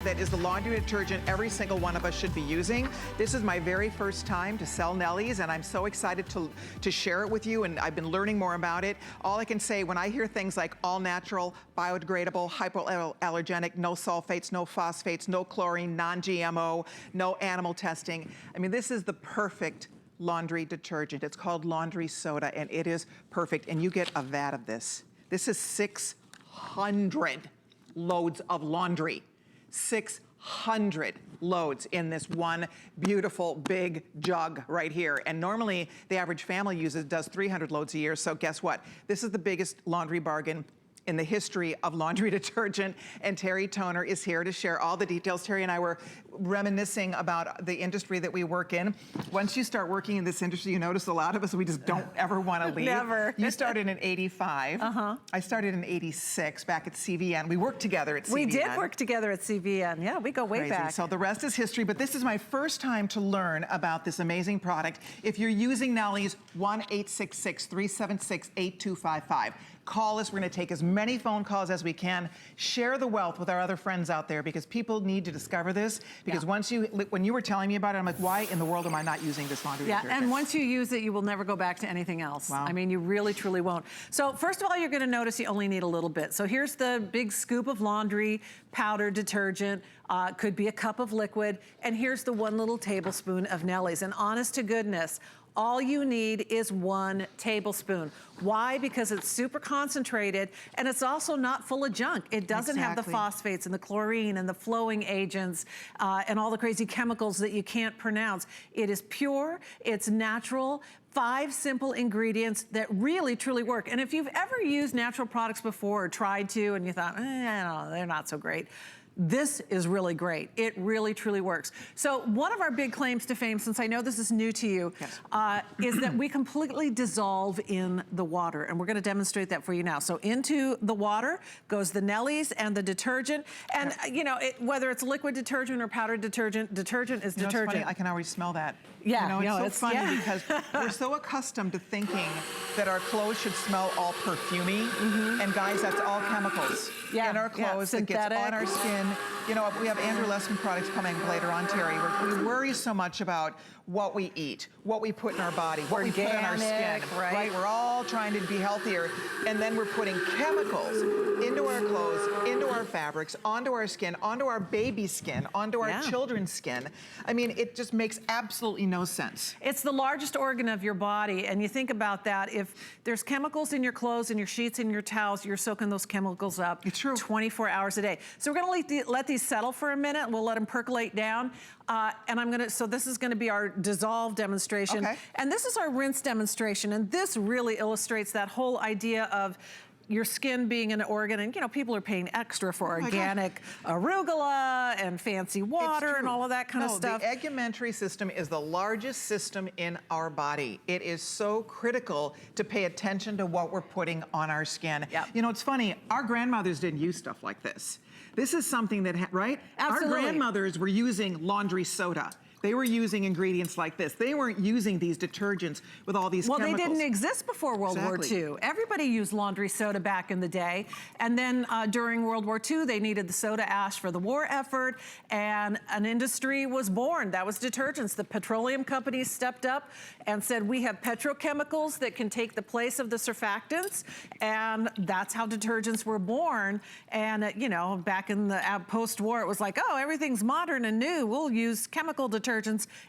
that is the laundry detergent every single one of us should be using. This is my very first time to sell Nellie's, and I'm so excited to share it with you, and I've been learning more about it. All I can say, when I hear things like all-natural, biodegradable, hypoallergenic, no sulfates, no phosphates, no chlorine, non-GMO, no animal testing, I mean, this is the perfect laundry detergent. It's called laundry soda, and it is perfect, and you get a vat of this. This is 600 loads of laundry. 600 loads in this one beautiful big jug right here. And normally the average family does 300 loads a year. So guess what? This is the biggest laundry bargain in the history of laundry detergent, and Terry Toner is here to share all the details. Terry and I were reminiscing about the industry that we work in. Once you start working in this industry, you notice a lot of us, we just don't ever want to leave. Never. You started in '85. I started in '86 back at CVN. We worked together at CVN. We did work together at CVN. Yeah, we go way back. So the rest is history, but this is my first time to learn about this amazing product. If you're using Nellie's, 1-866-376-8255. Call us. We're going to take as many phone calls as we can. Share the wealth with our other friends out there, because people need to discover this. Because when you were telling me about it, I'm like, why in the world am I not using this laundry detergent? And once you use it, you will never go back to anything else. Wow. I mean, you really, truly won't. So first of all, you're going to notice you only need a little bit. So here's the big scoop of laundry powder detergent. Could be a cup of liquid. And here's the 1 little tablespoon of Nellie's. And honest to goodness, all you need is 1 tablespoon. Why? Because it's super concentrated, and it's also not full of junk. It doesn't have the phosphates and the chlorine and the flowing agents and all the crazy chemicals that you can't pronounce. It is pure, it's natural, 5 simple ingredients that really, truly work. And if you've ever used natural products before or tried to, and you thought, no, they're not so great, this is really great. It really, truly works. So one of our big claims to fame, since I know this is new to you, is that we completely dissolve in the water. And we're gonna demonstrate that for you now. So into the water goes the Nellie's and the detergent. And you know, whether it's liquid detergent or powdered detergent, detergent is detergent. Funny, I can already smell that. Yeah, you know, it's so funny because we're so accustomed to thinking that our clothes should smell all perfumey. And guys, that's all chemicals in our clothes that gets on our skin. You know, we have Andrew Lessman products coming later on, Terry. We worry so much about what we eat, what we put in our body, what we put on our skin. Right? We're all trying to be healthier, and then we're putting chemicals into our clothes, into our fabrics, onto our skin, onto our baby skin, onto our children's skin. I mean, it just makes absolutely no sense. It's the largest organ of your body, and you think about that. If there's chemicals in your clothes, in your sheets, in your towels, you're soaking those chemicals up 24 hours a day. So we're gonna let these settle for a minute. We'll let them percolate down. And so this is gonna be our dissolve demonstration. And this is our rinse demonstration. And this really illustrates that whole idea of your skin being an organ, and you know, people are paying extra for organic arugula and fancy water and all of that kind of stuff. The eggumentary system is the largest system in our body. It is so critical to pay attention to what we're putting on our skin. You know, it's funny, our grandmothers didn't use stuff like this. This is something that, right? Our grandmothers were using laundry soda. They were using ingredients like this. They weren't using these detergents with all these chemicals. Well, they didn't exist before World War II. Everybody used laundry soda back in the day. And then during World War II, they needed the soda ash for the war effort, and an industry was born. That was detergents. The petroleum companies stepped up and said, we have petrochemicals that can take the place of the surfactants, and that's how detergents were born. And you know, back in the post-war, it was like, oh, everything's modern and new. We'll use chemical detergents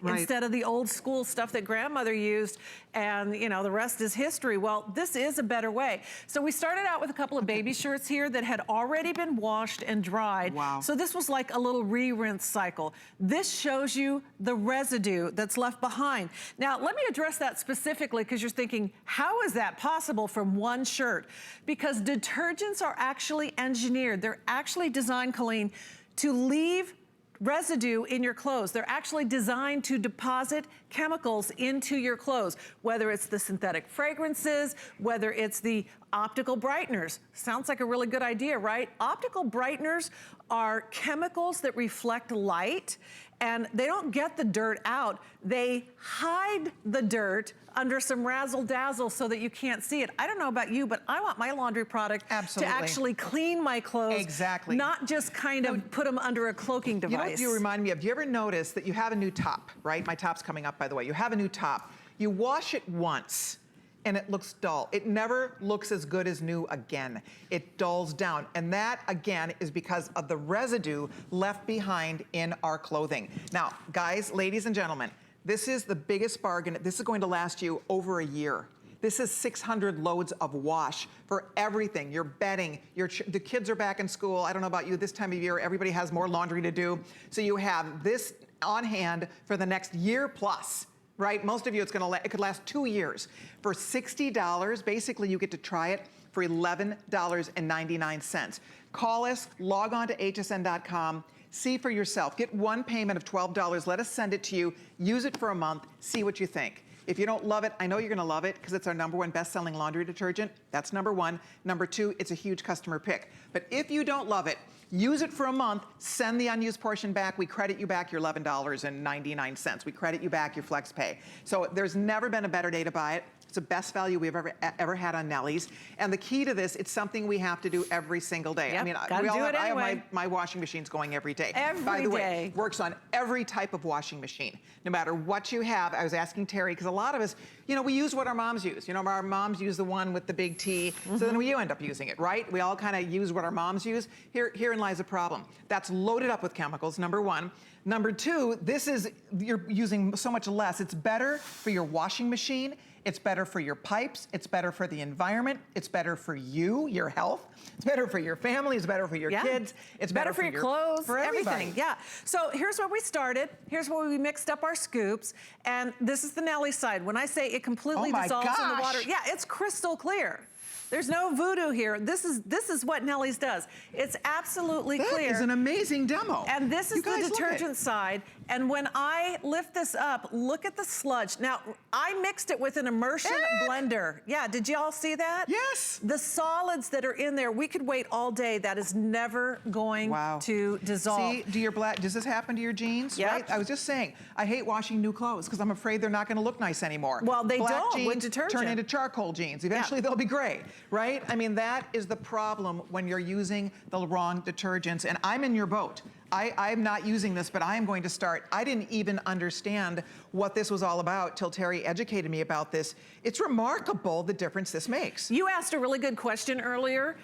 instead of the old school stuff that grandmother used, and you know, the rest is history. Well, this is a better way. So we started out with a couple of baby shirts here that had already been washed and dried. So this was like a little re-rinse cycle. This shows you the residue that's left behind. Now, let me address that specifically, because you're thinking, how is that possible from one shirt? Because detergents are actually engineered. They're actually designed, Colleen, to leave residue in your clothes. They're actually designed to deposit chemicals into your clothes, whether it's the synthetic fragrances, whether it's the Optical brighteners. Sounds like a really good idea, right? Optical brighteners are chemicals that reflect light, and they don't get the dirt out. They hide the dirt under some razzle-dazzle so that you can't see it. I don't know about you, but I want my laundry product to actually clean my clothes. Exactly. Not just kind of put them under a cloaking device. You know what you remind me of? Do you ever notice that you have a new top, right? My top's coming up, by the way. You have a new top. You wash it once, and it looks dull. It never looks as good as new again. It dulls down. And that, again, is because of the residue left behind in our clothing. Now, guys, ladies and gentlemen, this is the biggest bargain. This is going to last you over a year. This is 600 loads of wash for everything. Your bedding, the kids are back in school. I don't know about you, this time of year, everybody has more laundry to do. So you have this on hand for the next year plus. Right? Most of you, it could last 2 years. For $60, basically you get to try it for $11.99. Call us, log on to hsn.com, see for yourself. Get one payment of $12. Let us send it to you. Use it for a month. See what you think. If you don't love it, I know you're gonna love it because it's our #1 best-selling laundry detergent. That's #1. #2, it's a huge customer pick. But if you don't love it, use it for a month, send the unused portion back. We credit you back your $11.99. We credit you back your flex pay. So there's never been a better day to buy it. It's the best value we've ever had on Nellie's. And the key to this, it's something we have to do every single day. Yep, I mean, I have my washing machines going every day. By the way, works on every type of washing machine. No matter what you have, I was asking Terry, because a lot of us, we use what our moms use. Our moms use the one with the big T, so then you end up using it, right? We all kind of use what our moms use. Herein lies a problem. That's loaded up with chemicals, #1. #2, you're using so much less. It's better for your washing machine. It's better for your pipes. It's better for the environment. It's better for you, your health. It's better for your family. It's better for your kids. It's better for your clothes, for everything. Yeah. So here's where we started. Here's where we mixed up our scoops. And this is the Nellie side. When I say it completely dissolves in the water, yeah, it's crystal clear. There's no voodoo here. This is what Nellie's does. It's absolutely clear. That is an amazing demo. And this is the detergent side. And when I lift this up, look at the sludge. Now, I mixed it with an immersion blender. Yeah, did you all see that? Yes. The solids that are in there, we could wait all day. That is never going to dissolve. See, does this happen to your jeans? Yep. Right? I was just saying, I hate washing new clothes because I'm afraid they're not going to look nice anymore. Well, they Black don't jeans with detergent. turn into charcoal jeans. Eventually they'll be gray, right? I mean, that is the problem when you're using the wrong detergents. And I'm in your boat. I'm not using this, but I am going to start. I didn't even understand what this was all about till Terry educated me about this. It's remarkable the difference this makes. You asked a really good question earlier.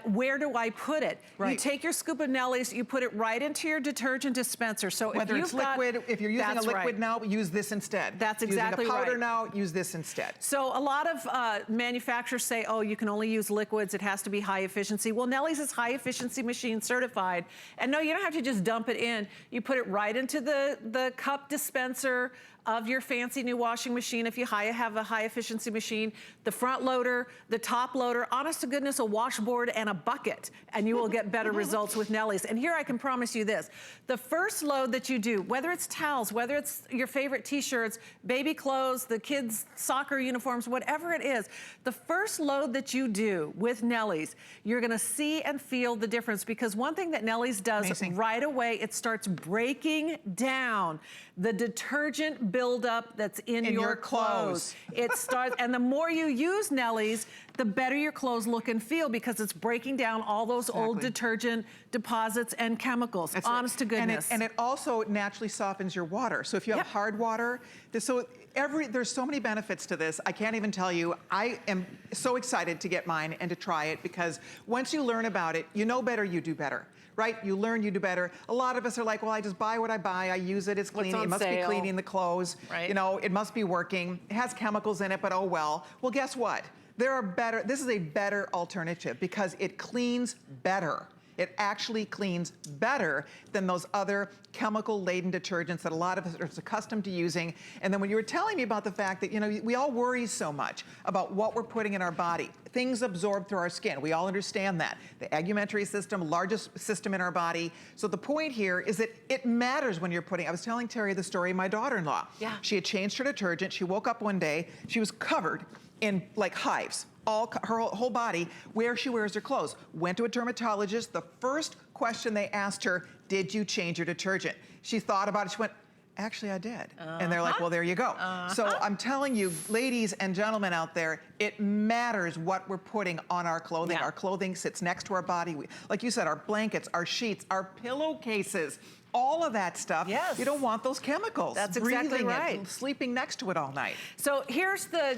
Where do I put it? Right. You take your scoop of Nellie's, you put it right into your detergent dispenser. So whether it's liquid, if you're using a liquid now, use this instead. That's exactly using a powder right. now, use this instead. So a lot of manufacturers say, oh, you can only use liquids. It has to be high efficiency. Well, Nellie's is high efficiency machine certified. And no, you don't have to just dump it in. You put it right into the cup dispenser of your fancy new washing machine if you have a high efficiency machine. The front loader, the top loader, honest to goodness, a washboard and a bucket, and you will get better results with Nellie's. And here I can promise you this, the first load that you do, whether it's towels, whether it's your favorite t-shirts, baby clothes, the kids' soccer uniforms, whatever it is, the first load that you do with Nellie's, you're gonna see and feel the difference, because one thing that Nellie's does right away, it starts breaking down the detergent buildup that's in your clothes. It starts, and the more you use Nellie's, the better your clothes look and feel, because it's breaking down all those old detergent deposits and chemicals. Honest to goodness. And it also naturally softens your water. So if you have hard water, there's so many benefits to this. I can't even tell you. I am so excited to get mine and to try it, because once you learn about it, you know better, you do better. Right? You learn, you do better. A lot of us are like, well, I just buy what I buy. I use it. It's cleaning. It must be cleaning the clothes. Right. It must be working. It has chemicals in it, but oh well. Well, guess what? This is a better alternative because it cleans better. It actually cleans better than those other chemical-laden detergents that a lot of us are accustomed to using. And then when you were telling me about the fact that, we all worry so much about what we're putting in our body. Things absorb through our skin. We all understand that. The alimentary system, largest system in our body. So the point here is that it matters when you're putting, I was telling Terry the story of my daughter-in-law. Yeah. She had changed her detergent. She woke up one day, she was covered in like hives her whole body, where she wears her clothes. Went to a dermatologist. The first question they asked her, did you change your detergent? She thought about it. She went, actually, I did. And they're like, well, there you go. So I'm telling you, ladies and gentlemen out there, it matters what we're putting on our clothing. Our clothing sits next to our body. Like you said, our blankets, our sheets, our pillowcases, all of that stuff. Yes. You don't want those chemicals. That's exactly right. And sleeping next to it all night. So here's the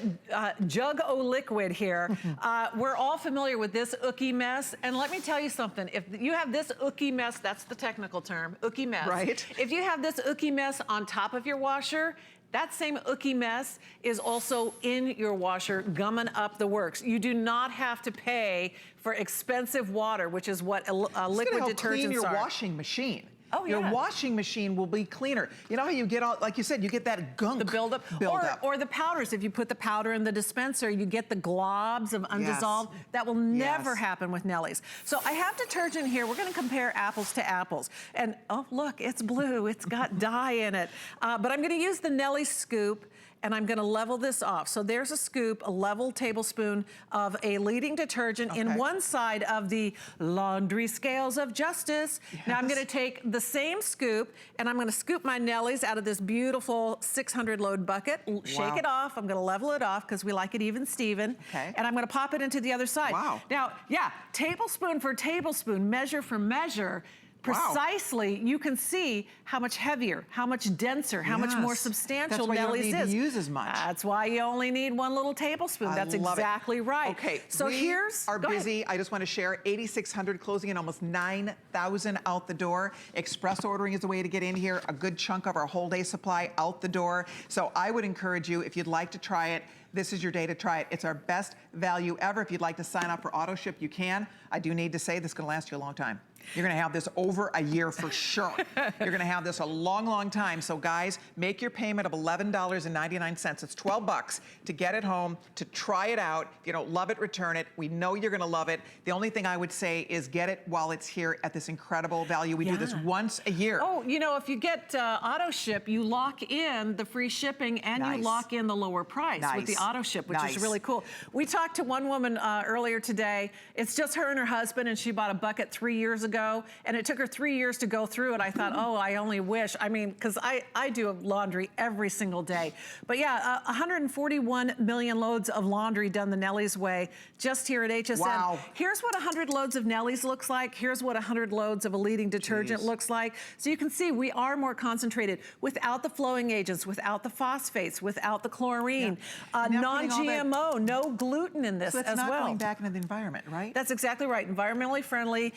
Jug-O liquid here. We're all familiar with this ookie mess. And let me tell you something. If you have this ookie mess, that's the technical term, ookie mess. Right. If you have this ookie mess on top of your washer, that same ookie mess is also in your washer, gumming up the works. You do not have to pay for expensive water, which is what liquid detergents clean your are. washing machine. Oh, yeah. Your washing machine will be cleaner. You know how you get all, like you said, you get that gunk. The buildup. Or the powders. If you put the powder in the dispenser, you get the globs of undissolved. Yes. That will never happen with Nellie's. So I have detergent here. We're going to compare apples to apples. And oh, look, it's blue. It's got dye in it. But I'm going to use the Nellie scoop, and I'm gonna level this off. So there's a scoop, a level tablespoon of a leading detergent in one side of the laundry scales of justice. Yes. Now I'm gonna take the same scoop and I'm gonna scoop my Nellie's out of this beautiful 600 load bucket, shake it off. I'm gonna level it off because we like it even Steven. And I'm gonna pop it into the other side. Now, tablespoon for tablespoon, measure for measure, precisely, you can see how much heavier, how much denser, how much more substantial Nellie's is. That's why you don't need to use as much. That's why you only need one little tablespoon. That's exactly right. Okay, so we are busy. I just want to share 8,600 closing in, almost 9,000 out the door. Express ordering is the way to get in here. A good chunk of our whole day supply out the door. So I would encourage you, if you'd like to try it, this is your day to try it. It's our best value ever. If you'd like to sign up for auto ship, you can. I do need to say this is going to last you a long time. You're gonna have this over a year for sure. You're gonna have this a long, long time. So guys, make your payment of $11.99. It's 12 bucks to get it home, to try it out. If you don't love it, return it. We know you're gonna love it. The only thing I would say is get it while it's here at this incredible value. We do this once a year. Oh, you know, if you get auto ship, you lock in the free shipping and you lock in the lower price with the auto ship, which is really cool. We talked to one woman earlier today. It's just her and her husband, and she bought a bucket 3 years ago. And it took her 3 years to go through it. I thought, oh, I only wish. I mean, because I do laundry every single day. But yeah, 141 million loads of laundry done the Nellie's way just here at HSN. Wow. Here's what 100 loads of Nellie's looks like. Here's what 100 loads of a leading detergent looks like. So you can see we are more concentrated without the flowing agents, without the phosphates, without the chlorine, non-GMO, no gluten in this as well. So it's not going back into the environment, right? That's exactly right. Environmentally friendly,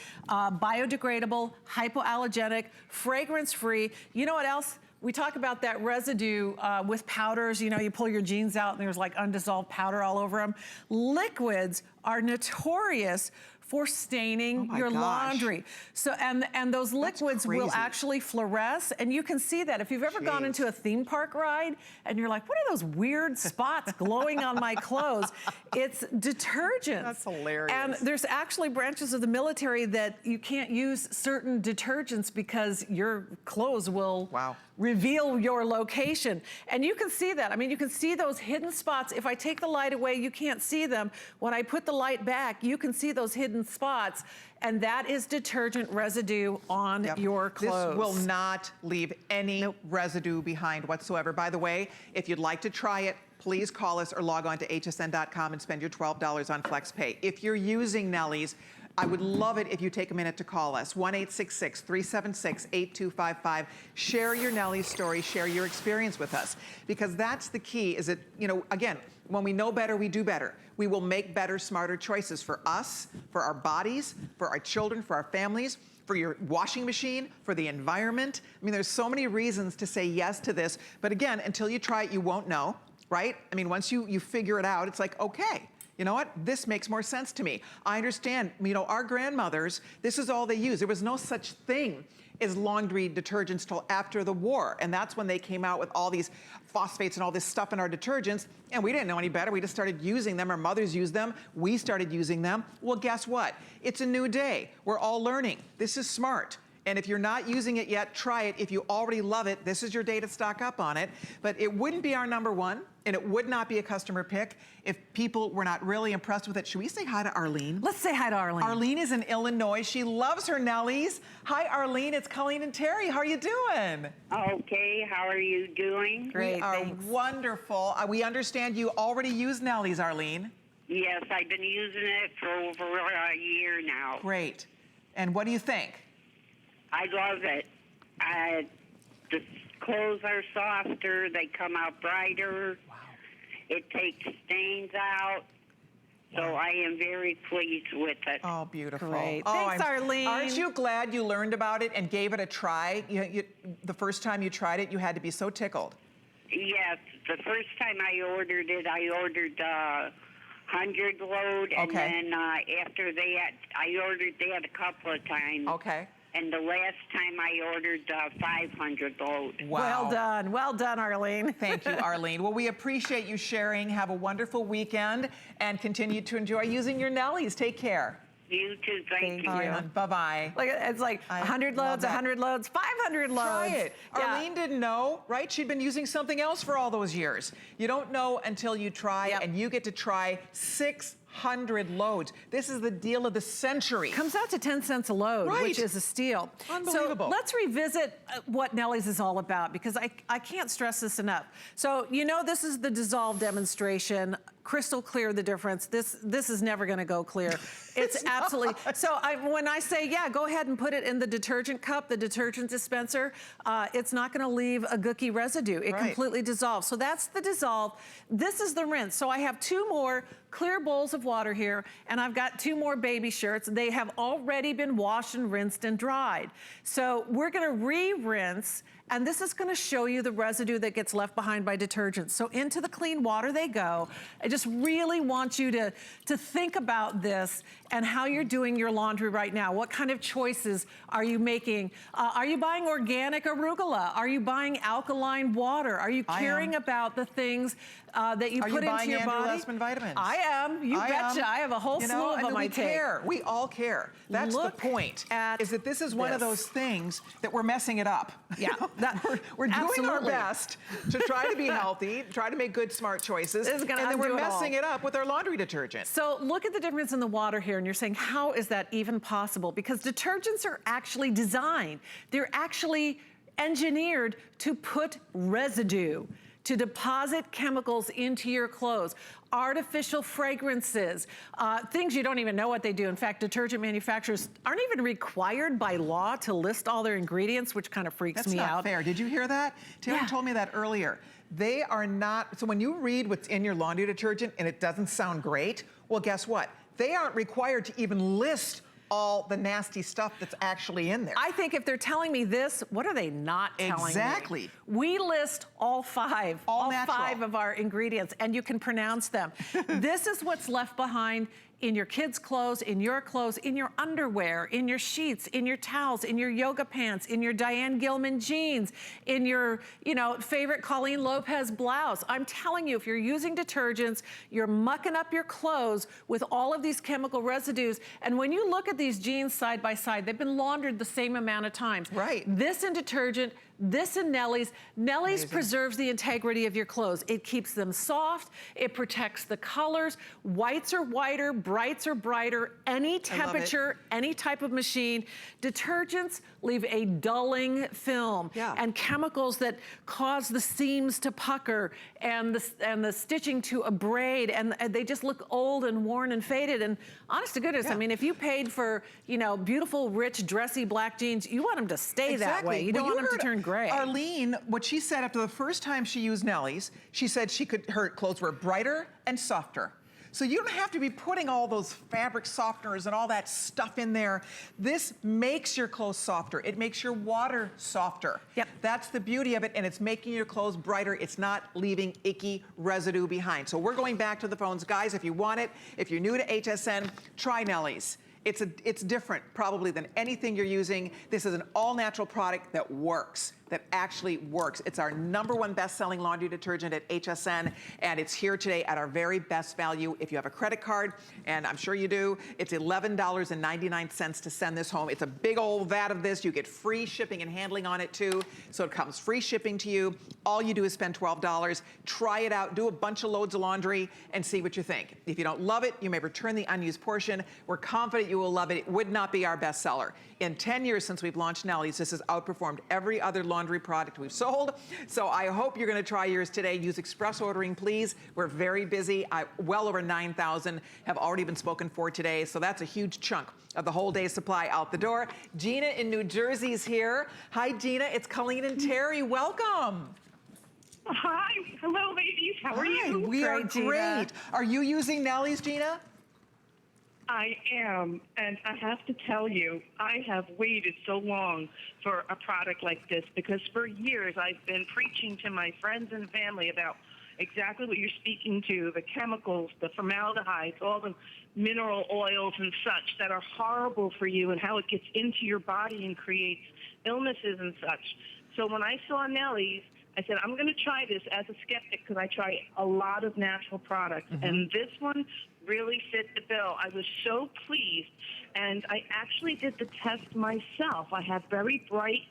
biodegradable, hypoallergenic, fragrance-free. You know what else? We talk about that residue with powders. You know, you pull your jeans out and there's like undissolved powder all over them. Liquids are notorious for staining your laundry. So, and those liquids will actually fluoresce, and you can see that. If you've ever gone into a theme park ride and you're like, what are those weird spots glowing on my clothes? It's detergents. That's hilarious. And there's actually branches of the military that you can't use certain detergents because your clothes will reveal your location. And you can see that. I mean, you can see those hidden spots. If I take the light away, you can't see them. When I put the light back, you can see those hidden spots. And that is detergent residue on your clothes. This will not leave any residue behind whatsoever. By the way, if you'd like to try it, please call us or log on to hsn.com and spend your $12 on FlexPay. If you're using Nellie's, I would love it if you take a minute to call us, 1-866-376-8255. Share your Nellie's story, share your experience with us, because that's the key, is that, you know, again, when we know better, we do better. We will make better, smarter choices for us, for our bodies, for our children, for our families, for your washing machine, for the environment. I mean, there's so many reasons to say yes to this, but again, until you try it, you won't know, right? I mean, once you figure it out, it's like, okay, you know what? This makes more sense to me. I understand, you know, our grandmothers, this is all they used. There was no such thing as laundry detergents till after the war. And that's when they came out with all these phosphates and all this stuff in our detergents. And we didn't know any better. We just started using them. Our mothers used them. We started using them. Well, guess what? It's a new day. We're all learning. This is smart. And if you're not using it yet, try it. If you already love it, this is your day to stock up on it. But it wouldn't be our #1, and it would not be a customer pick if people were not really impressed with it. Should we say hi to Arlene? Let's say hi to Arlene. Arlene is in Illinois. She loves her Nellies. Hi, Arlene. It's Colleen and Terry. How are you doing? Okay, how are you doing? Great, We are thanks. wonderful. We understand you already use Nellies, Arlene. Yes, I've been using it for over a year now. Great. And what do you think? I love it. The clothes are softer. They come out brighter. Wow. It takes stains out. So I am very pleased with it. Oh, beautiful. Great. Oh, Thanks, Arlene. Aren't you glad you learned about it and gave it a try? The first time you tried it, you had to be so tickled. Yes, the first time I ordered it, I ordered 100 load. And Okay. then after that, I ordered that a couple of times. Okay. And the last time I ordered 500 load. Wow. Well done, Arlene. Thank you, Arlene. Well, we appreciate you sharing. Have a wonderful weekend and continue to enjoy using your Nellies. Take care. You too, thank you. Thank you. Bye-bye. Like, it's like I 100 love loads, that. 100 loads, 500 loads. Try it. Yeah. Arlene didn't know, right? She'd been using something else for all those years. You don't know until you try, Yep. and you get to try 600 loads. This is the deal of the century. Comes out to 10 cents a load, Right. which is a steal. Unbelievable. So let's revisit what Nellie's is all about, because I can't stress this enough. So you know this is the dissolve demonstration. Crystal clear the difference. This is never gonna go clear. It's absolutely, so when I say, yeah, go ahead and put it in the detergent cup, the detergent dispenser, it's not gonna leave a gooky residue. It Right. completely dissolves. So that's the dissolve. This is the rinse. So I have 2 more clear bowls of water here, and I've got 2 more baby shirts. They have already been washed and rinsed and dried. So we're gonna re-rinse, and this is gonna show you the residue that gets left behind by detergents. So into the clean water they go. I just really want you to think about this and how you're doing your laundry right now. What kind of choices are you making? Are you buying organic arugula? Are you buying alkaline water? Are you I am. caring about the things that you put into your body? Are you buying Andrew Lessman vitamins? I am. You betcha. I have a whole slew of them I we take. care. We all care. That's Look the point. at is that this is one of this. those things that we're messing it up. Yeah, we're doing our absolutely. best to try to be healthy, try to make good, smart choices, This is gonna and then we're undo it all. messing it up with our laundry detergent. So look at the difference in the water here, and you're saying, how is that even possible? Because detergents are actually designed. They're actually engineered to put residue, to deposit chemicals into your clothes, artificial fragrances, things you don't even know what they do. In fact, detergent manufacturers aren't even required by law to list all their ingredients, which kind of freaks That's me not out. fair. Did you hear that? Terry Yeah. told me that earlier. They are not, so when you read what's in your laundry detergent and it doesn't sound great, well, guess what? They aren't required to even list all the nasty stuff that's actually in there. I think if they're telling me this, what are they not telling me? Exactly. We list all 5, all natural. 5 of our ingredients, and you can pronounce them. This is what's left behind in your kids' clothes, in your underwear, in your sheets, in your towels, in your yoga pants, in your Diane Gilman jeans, in your, favorite Colleen Lopez blouse. I'm telling you, if you're using detergents, you're mucking up your clothes with all of these chemical residues. And when you look at these jeans side by side, they've been laundered the same amount of times. Right. This in detergent, this in Nellie's. Nellie's Amazing. preserves the integrity of your clothes. It keeps them soft. It protects the colors. Whites are whiter, brights are brighter, any temperature, any type of machine. Detergents leave a dulling film and chemicals that cause the seams to pucker and the stitching to abrade, and they just look old and worn and faded. And honest to goodness, I mean, if you paid for, beautiful, rich, dressy black jeans, you want them to stay that way. You don't want them to turn gray. Arlene, what she said after the first time she used Nellie's, she said her clothes were brighter and softer. So you don't have to be putting all those fabric softeners and all that stuff in there. This makes your clothes softer. It makes your water softer. Yep. That's the beauty of it, and it's making your clothes brighter. It's not leaving icky residue behind. So we're going back to the phones. Guys, if you want it, if you're new to HSN, try Nellie's. It's different probably than anything you're using. This is an all-natural product that works. that actually works. It's our #1 best-selling laundry detergent at HSN, and it's here today at our very best value. If you have a credit card, and I'm sure you do, it's $11.99 to send this home. It's a big old vat of this. You get free shipping and handling on it too, so it comes free shipping to you. All you do is spend $12. Try it out, do a bunch of loads of laundry, and see what you think. If you don't love it, you may return the unused portion. We're confident you will love it. It would not be our bestseller. In 10 years since we've launched Nellie's, this has outperformed every other laundry product we've sold. So I hope you're gonna try yours today. Use express ordering, please. We're very busy. Well over 9,000 have already been spoken for today. So that's a huge chunk of the whole day's supply out the door. Gina in New Jersey's here. Hi, Gina. It's Colleen and Terry. Welcome. Hi. Hello, ladies. How are you? We are great. Are you using Nellie's, Gina? I am, and I have to tell you, I have waited so long for a product like this because for years I've been preaching to my friends and family about exactly what you're speaking to, the chemicals, the formaldehydes, all the mineral oils and such that are horrible for you and how it gets into your body and creates illnesses and such. So when I saw Nellie's, I said, I'm going to try this as a skeptic because I try a lot of natural products. And this one really fit the bill. I was so pleased. And I actually did the test myself. I have very bright,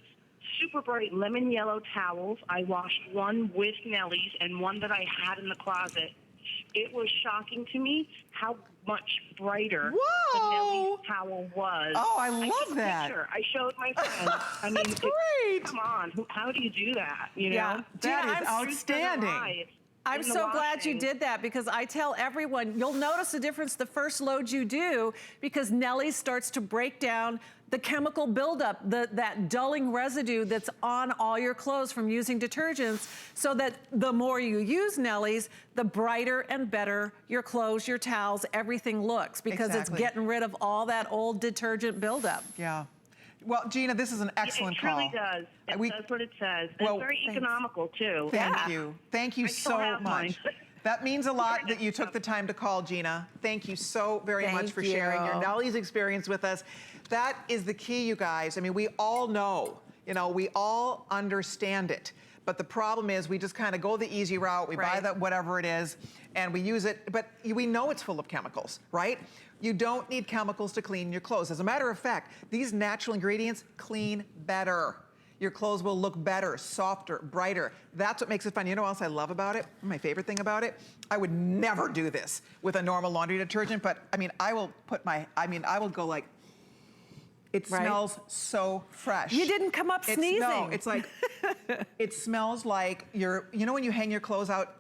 super bright lemon yellow towels. I washed one with Nellie's and one that I had in the closet. It was shocking to me how much brighter the Nellie's towel was. Oh, I love that. Picture. I showed my friends. I mean, That's great. Come on, how do you do that? You know, Yeah. That is outstanding. I'm so glad you did that because I tell everyone, you'll notice a difference the first load you do because Nellie starts to break down the chemical buildup, that dulling residue that's on all your clothes from using detergents, so that the more you use Nellie's, the brighter and better your clothes, your towels, everything looks because it's getting rid of all that old detergent buildup. Yeah. Well, Gina, this is an excellent call. It truly does. That's what it says. Well, it's very economical, too. Thank you. Thank you so much. That means a lot that you took the time to call, Gina. Thank you so very much for sharing your Nellie's experience with us. That is the key, you guys. I mean, we all know, you know, we all understand it. But the problem is we just kind of go the easy route. We buy that whatever it is and we use it. But we know it's full of chemicals, right? You don't need chemicals to clean your clothes. As a matter of fact, these natural ingredients clean better. Your clothes will look better, softer, brighter. That's what makes it fun. You know what else I love about it? My favorite thing about it? I would never do this with a normal laundry detergent, but I mean, I will go like, it smells so fresh. You didn't come up sneezing. No, it's like, it smells like you know when you hang your clothes out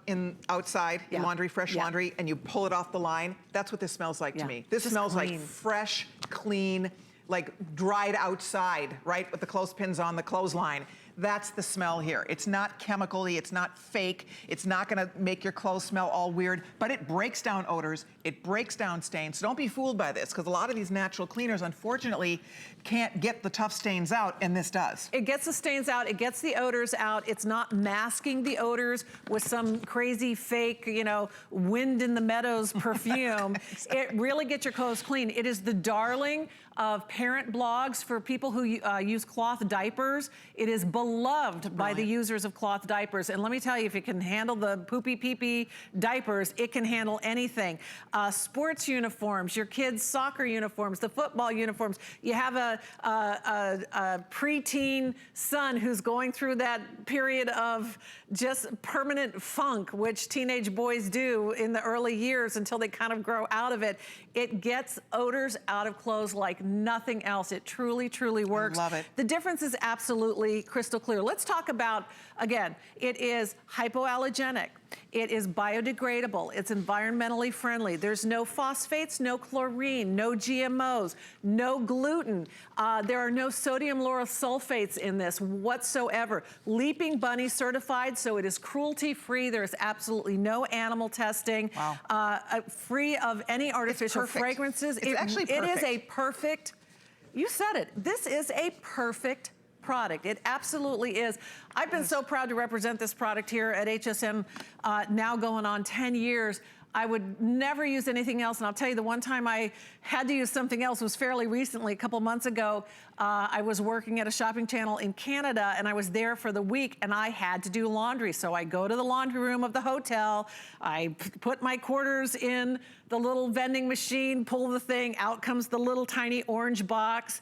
outside, laundry, fresh laundry, and you pull it off the line? That's what this smells like to me. This smells like fresh, clean, like dried outside, right? With the clothespins on the clothesline. That's the smell here. It's not chemical-y, it's not fake, it's not gonna make your clothes smell all weird, but it breaks down odors, it breaks down stains. So don't be fooled by this, because a lot of these natural cleaners, unfortunately, can't get the tough stains out, and this does. It gets the stains out, it gets the odors out, it's not masking the odors with some crazy fake, you know, wind in the meadows perfume. It really gets your clothes clean. It is the darling of parent blogs for people who use cloth diapers. It is beloved by the users of cloth diapers. And let me tell you, if it can handle the poopy pee-pee diapers, it can handle anything. Sports uniforms, your kids' soccer uniforms, the football uniforms. You have a preteen son who's going through that period of just permanent funk, which teenage boys do in the early years until they kind of grow out of it. It gets odors out of clothes like nothing else. It truly, truly works. I love it. The difference is absolutely crystal clear. Let's talk about, again, it is hypoallergenic. It is biodegradable. It's environmentally friendly. There's no phosphates, no chlorine, no GMOs, no gluten. There are no sodium lauryl sulfates in this whatsoever. Leaping Bunny certified, so it is cruelty-free. There is absolutely no animal testing. Wow. Free of any artificial fragrances. It's actually perfect. It is a perfect, you said it, this is a perfect product. It absolutely is. I've been so proud to represent this product here at HSN, now going on 10 years. I would never use anything else. And I'll tell you, the one time I had to use something else was fairly recently, a couple months ago. I was working at a shopping channel in Canada, and I was there for the week, and I had to do laundry. So I go to the laundry room of the hotel, I put my quarters in the little vending machine, pull the thing, out comes the little tiny orange box.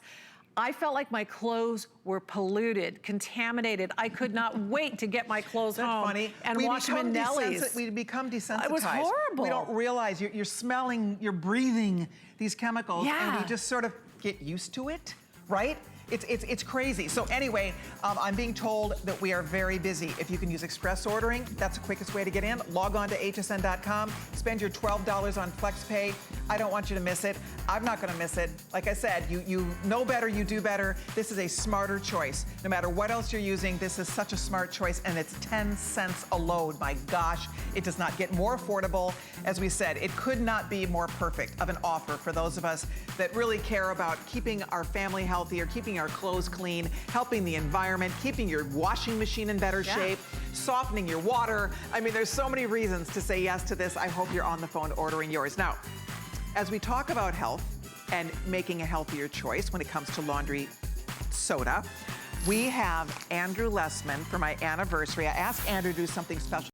I felt like my clothes were polluted, contaminated. I could not wait to get my clothes home and wash them in Nellie's. We become desensitized. It was horrible. We don't realize you're smelling, you're breathing these chemicals, and we just sort of get used to it, right? It's crazy. So anyway, I'm being told that we are very busy. If you can use express ordering, that's the quickest way to get in. Log on to hsn.com, spend your $12 on FlexPay. I don't want you to miss it. I'm not gonna miss it. Like I said, you know better, you do better. This is a smarter choice. No matter what else you're using, this is such a smart choice, and it's 10 cents a load. My gosh, it does not get more affordable. As we said, it could not be more perfect of an offer for those of us that really care about keeping our family healthy, or keeping our clothes clean, helping the environment, keeping your washing machine in better shape, softening your water. I mean, there's so many reasons to say yes to this. I hope you're on the phone ordering yours. Now, as we talk about health and making a healthier choice when it comes to laundry soda, we have Andrew Lessman for my anniversary. I asked Andrew to do something special.